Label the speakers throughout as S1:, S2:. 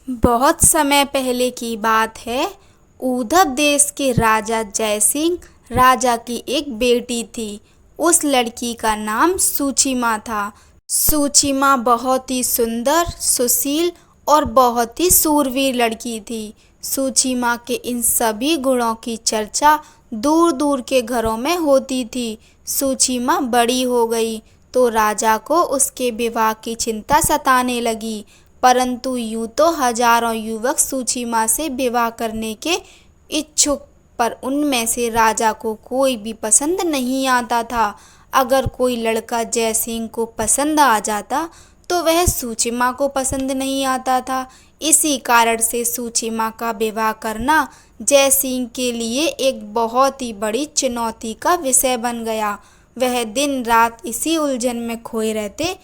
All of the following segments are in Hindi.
S1: बहुत समय पहले की बात है। ऊधव देश के राजा जयसिंह राजा की एक बेटी थी। उस लड़की का नाम सूचिमा था। सूचिमा बहुत ही सुंदर, सुशील और बहुत ही सूरवीर लड़की थी। सूचिमा के इन सभी गुणों की चर्चा दूर दूर के घरों में होती थी। सूचिमा बड़ी हो गई तो राजा को उसके विवाह की चिंता सताने लगी। परंतु यूं तो हजारों युवक सूचिमा से विवाह करने के इच्छुक, पर उनमें से राजा को कोई भी पसंद नहीं आता था। अगर कोई लड़का जयसिंह को पसंद आ जाता तो वह सूचिमा को पसंद नहीं आता था। इसी कारण से सूचिमा का विवाह करना जयसिंह के लिए एक बहुत ही बड़ी चुनौती का विषय बन गया। वह दिन रात इसी उलझन में खोए रहते।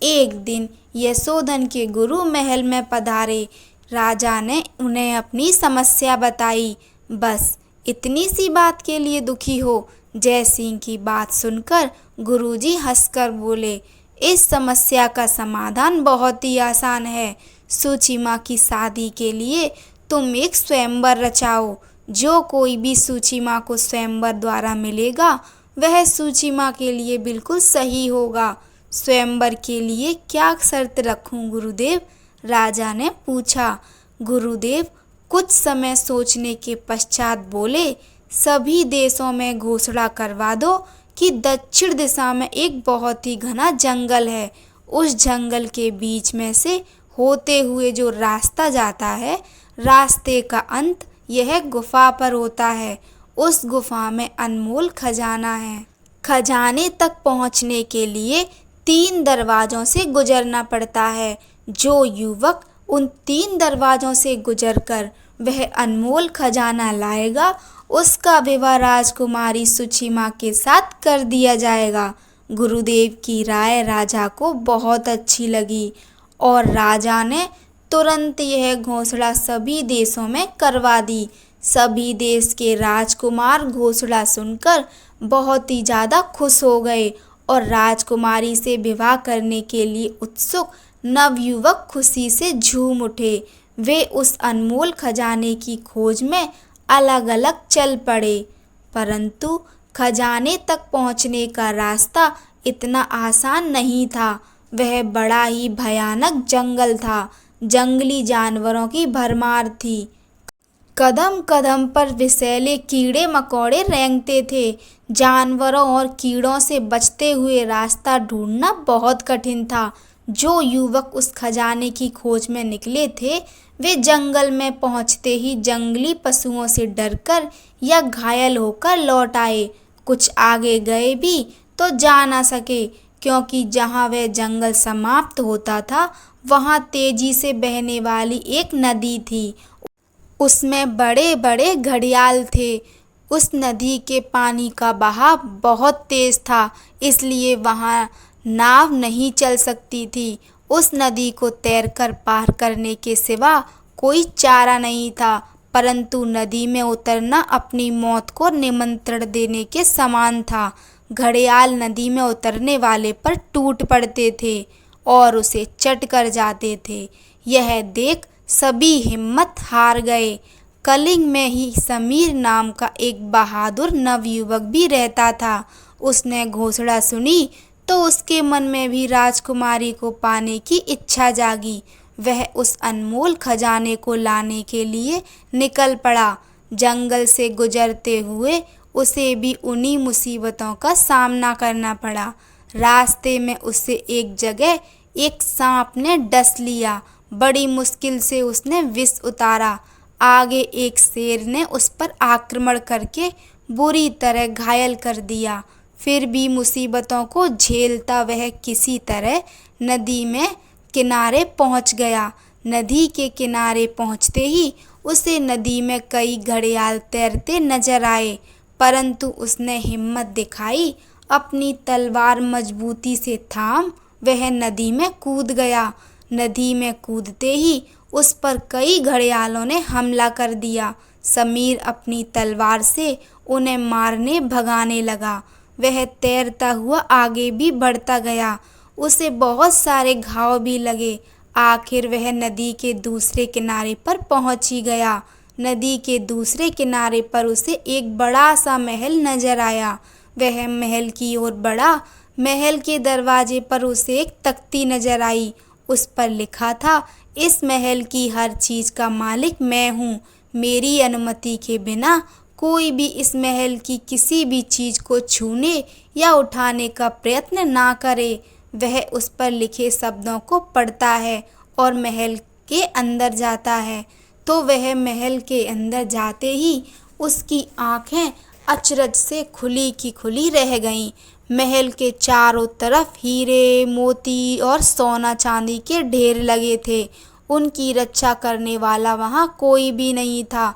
S1: एक दिन यशोधन के गुरु महल में पधारे। राजा ने उन्हें अपनी समस्या बताई। बस इतनी सी बात के लिए दुखी हो? जयसिंह की बात सुनकर गुरुजी हंसकर बोले, इस समस्या का समाधान बहुत ही आसान है। सूचिमा की शादी के लिए तुम एक स्वयंवर रचाओ। जो कोई भी सूचिमा को स्वयंवर द्वारा मिलेगा वह सूचिमा के लिए बिल्कुल सही होगा। स्वयंवर के लिए क्या शर्त रखूं गुरुदेव? राजा ने पूछा। गुरुदेव कुछ समय सोचने के पश्चात बोले, सभी देशों में घोषणा करवा दो कि दक्षिण दिशा में एक बहुत ही घना जंगल है। उस जंगल के बीच में से होते हुए जो रास्ता जाता है, रास्ते का अंत यह गुफा पर होता है। उस गुफा में अनमोल खजाना है। खजाने तक पहुंचने के लिए 3 दरवाजों से गुजरना पड़ता है। जो युवक उन 3 दरवाजों से गुजरकर वह अनमोल खजाना लाएगा, उसका विवाह राजकुमारी सूचिमा के साथ कर दिया जाएगा। गुरुदेव की राय राजा को बहुत अच्छी लगी और राजा ने तुरंत यह घोषणा सभी देशों में करवा दी। सभी देश के राजकुमार घोषणा सुनकर बहुत ही ज़्यादा खुश हो गए और राजकुमारी से विवाह करने के लिए उत्सुक नवयुवक खुशी से झूम उठे। वे उस अनमोल खजाने की खोज में अलग अलग चल पड़े। परंतु खजाने तक पहुंचने का रास्ता इतना आसान नहीं था। वह बड़ा ही भयानक जंगल था। जंगली जानवरों की भरमार थी। कदम कदम पर विषैले कीड़े मकोड़े रेंगते थे। जानवरों और कीड़ों से बचते हुए रास्ता ढूंढना बहुत कठिन था। जो युवक उस खजाने की खोज में निकले थे, वे जंगल में पहुंचते ही जंगली पशुओं से डरकर या घायल होकर लौट आए। कुछ आगे गए भी तो जा न सके, क्योंकि जहां वह जंगल समाप्त होता था वहां तेजी से बहने वाली एक नदी थी। उसमें बड़े बड़े घड़ियाल थे। उस नदी के पानी का बहाव बहुत तेज था, इसलिए वहां नाव नहीं चल सकती थी। उस नदी को तैरकर पार करने के सिवा कोई चारा नहीं था। परंतु नदी में उतरना अपनी मौत को निमंत्रण देने के समान था। घड़ियाल नदी में उतरने वाले पर टूट पड़ते थे और उसे चट कर जाते थे। यह देख सभी हिम्मत हार गए। कलिंग में ही समीर नाम का एक बहादुर नवयुवक भी रहता था। उसने घोषणा सुनी तो उसके मन में भी राजकुमारी को पाने की इच्छा जागी। वह उस अनमोल खजाने को लाने के लिए निकल पड़ा। जंगल से गुजरते हुए उसे भी उन्हीं मुसीबतों का सामना करना पड़ा। रास्ते में उसे एक जगह एक सांप ने डस लिया। बड़ी मुश्किल से उसने विष उतारा। आगे एक शेर ने उस पर आक्रमण करके बुरी तरह घायल कर दिया। फिर भी मुसीबतों को झेलता वह किसी तरह नदी में किनारे पहुंच गया। नदी के किनारे पहुंचते ही उसे नदी में कई घड़ियाल तैरते नजर आए, परंतु उसने हिम्मत दिखाई। अपनी तलवार मजबूती से थाम वह नदी में कूद गया। नदी में कूदते ही उस पर कई घड़ियालों ने हमला कर दिया। समीर अपनी तलवार से उन्हें मारने भगाने लगा। वह तैरता हुआ आगे भी बढ़ता गया। उसे बहुत सारे घाव भी लगे। आखिर वह नदी के दूसरे किनारे पर पहुंच ही गया। नदी के दूसरे किनारे पर उसे एक बड़ा सा महल नजर आया। वह महल की ओर बढ़ा। महल के दरवाजे पर उसे एक तख्ती नजर आई। उस पर लिखा था, इस महल की हर चीज का मालिक मैं हूँ। मेरी अनुमति के बिना कोई भी इस महल की किसी भी चीज को छूने या उठाने का प्रयत्न ना करे। वह उस पर लिखे शब्दों को पढ़ता है और महल के अंदर जाता है। तो वह महल के अंदर जाते ही उसकी आंखें अचरज से खुली की खुली रह गईं। महल के चारों तरफ हीरे, मोती और सोना चांदी के ढेर लगे थे। उनकी रक्षा करने वाला वहां कोई भी नहीं था।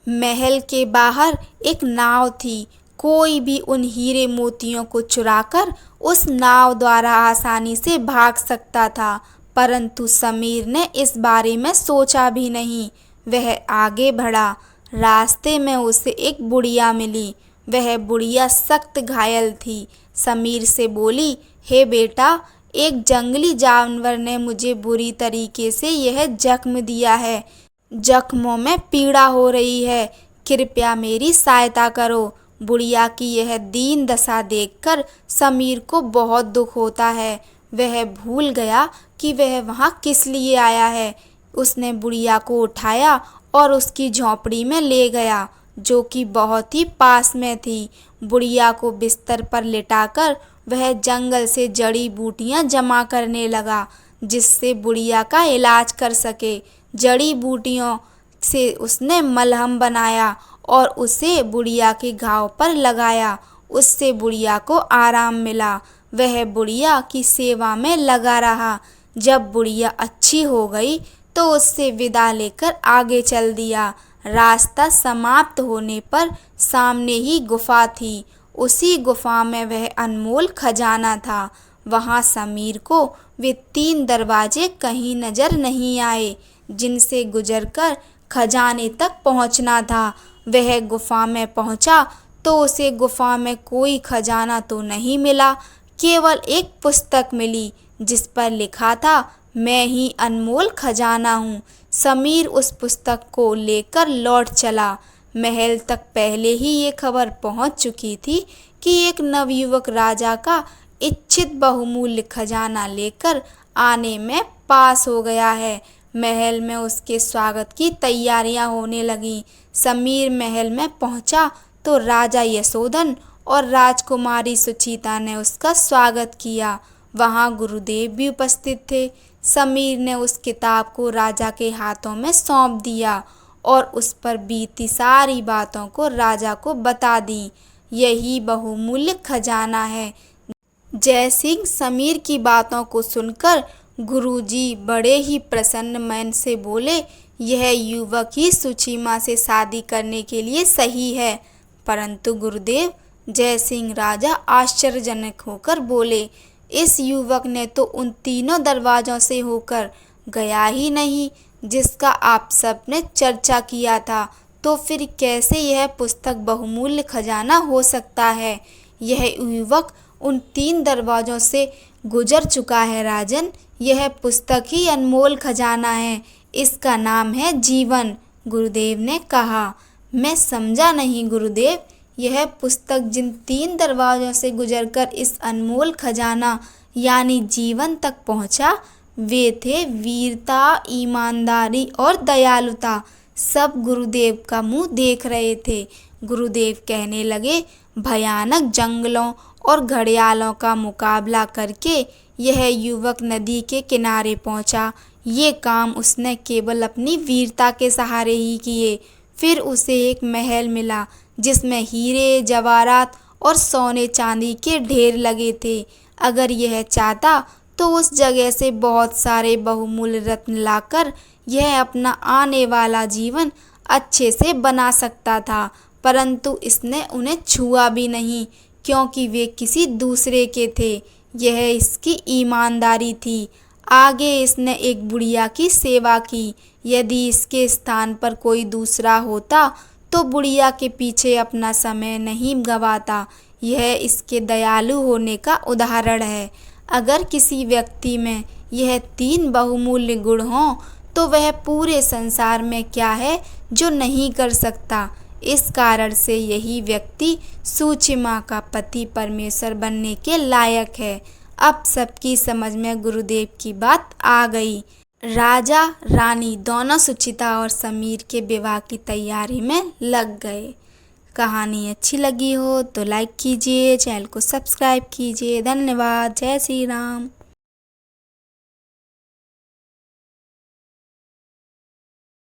S1: महल के बाहर एक नाव थी। कोई भी उन हीरे मोतियों को चुराकर उस नाव द्वारा आसानी से भाग सकता था, परंतु समीर ने इस बारे में सोचा भी नहीं। वह आगे बढ़ा। रास्ते में उसे एक बुढ़िया मिली। वह बुढ़िया सख्त घायल थी। समीर से बोली, हे बेटा, एक जंगली जानवर ने मुझे बुरी तरीके से यह जख्म दिया है। जख्मों में पीड़ा हो रही है। कृपया मेरी सहायता करो। बुढ़िया की यह दीन दशा देखकर समीर को बहुत दुख होता है। वह भूल गया कि वह वहाँ किस लिए आया है। उसने बुढ़िया को उठाया और उसकी झोंपड़ी में ले गया, जो कि बहुत ही पास में थी। बुढ़िया को बिस्तर पर लिटाकर वह जंगल से जड़ी बूटियां जमा करने लगा, जिससे बुढ़िया का इलाज कर सके। जड़ी बूटियों से उसने मलहम बनाया और उसे बुढ़िया के घाव पर लगाया। उससे बुढ़िया को आराम मिला। वह बुढ़िया की सेवा में लगा रहा। जब बुढ़िया अच्छी हो गई तो उससे विदा लेकर आगे चल दिया। रास्ता समाप्त होने पर सामने ही गुफा थी। उसी गुफा में वह अनमोल खजाना था। वहां समीर को वे 3 दरवाजे कहीं नजर नहीं आए, जिनसे गुजरकर खजाने तक पहुंचना था। वह गुफा में पहुंचा तो उसे गुफा में कोई खजाना तो नहीं मिला, केवल एक पुस्तक मिली जिस पर लिखा था, मैं ही अनमोल खजाना हूँ। समीर उस पुस्तक को लेकर लौट चला। महल तक पहले ही ये खबर पहुंच चुकी थी कि एक नवयुवक राजा का इच्छित बहुमूल्य खजाना लेकर आने में पास हो गया है। महल में उसके स्वागत की तैयारियां होने लगीं। समीर महल में पहुंचा तो राजा यशोधन और राजकुमारी सुचेता ने उसका स्वागत किया। वहां गुरुदेव भी उपस्थित थे। समीर ने उस किताब को राजा के हाथों में सौंप दिया और उस पर बीती सारी बातों को राजा को बता दी। यही बहुमूल्य खजाना है। जयसिंह समीर की बातों को सुनकर गुरुजी बड़े ही प्रसन्न मन से बोले, यह युवक ही सुचीमा से शादी करने के लिए सही है। परंतु गुरुदेव, जयसिंह राजा आश्चर्यजनक होकर बोले, इस युवक ने तो उन 3 दरवाजों से होकर गया ही नहीं जिसका आप सब ने चर्चा किया था। तो फिर कैसे यह पुस्तक बहुमूल्य खजाना हो सकता है? यह युवक उन 3 दरवाजों से गुजर चुका है राजन। यह पुस्तक ही अनमोल खजाना है। इसका नाम है जीवन, गुरुदेव ने कहा। मैं समझा नहीं गुरुदेव। यह पुस्तक जिन 3 दरवाजों से गुजरकर इस अनमोल खजाना यानी जीवन तक पहुंचा, वे थे वीरता, ईमानदारी और दयालुता। सब गुरुदेव का मुंह देख रहे थे। गुरुदेव कहने लगे, भयानक जंगलों और घड़ियालों का मुकाबला करके यह युवक नदी के किनारे पहुंचा। ये काम उसने केवल अपनी वीरता के सहारे ही किए। फिर उसे एक महल मिला जिसमें हीरे, जवाहरात और सोने चांदी के ढेर लगे थे। अगर यह चाहता तो उस जगह से बहुत सारे बहुमूल्य रत्न लाकर यह अपना आने वाला जीवन अच्छे से बना सकता था, परंतु इसने उन्हें छुआ भी नहीं, क्योंकि वे किसी दूसरे के थे। यह इसकी ईमानदारी थी। आगे इसने एक बुढ़िया की सेवा की। यदि इसके स्थान पर कोई दूसरा होता तो बुढ़िया के पीछे अपना समय नहीं गंवाता। यह इसके दयालु होने का उदाहरण है। अगर किसी व्यक्ति में यह तीन बहुमूल्य गुण हों तो वह पूरे संसार में क्या है जो नहीं कर सकता। इस कारण से यही व्यक्ति सूचिमा का पति परमेश्वर बनने के लायक है। अब सबकी समझ में गुरुदेव की बात आ गई। राजा रानी दोनों सुचिता और समीर के विवाह की तैयारी में लग गए। कहानी अच्छी लगी हो तो लाइक कीजिए, चैनल को सब्सक्राइब कीजिए। धन्यवाद। जय श्री राम।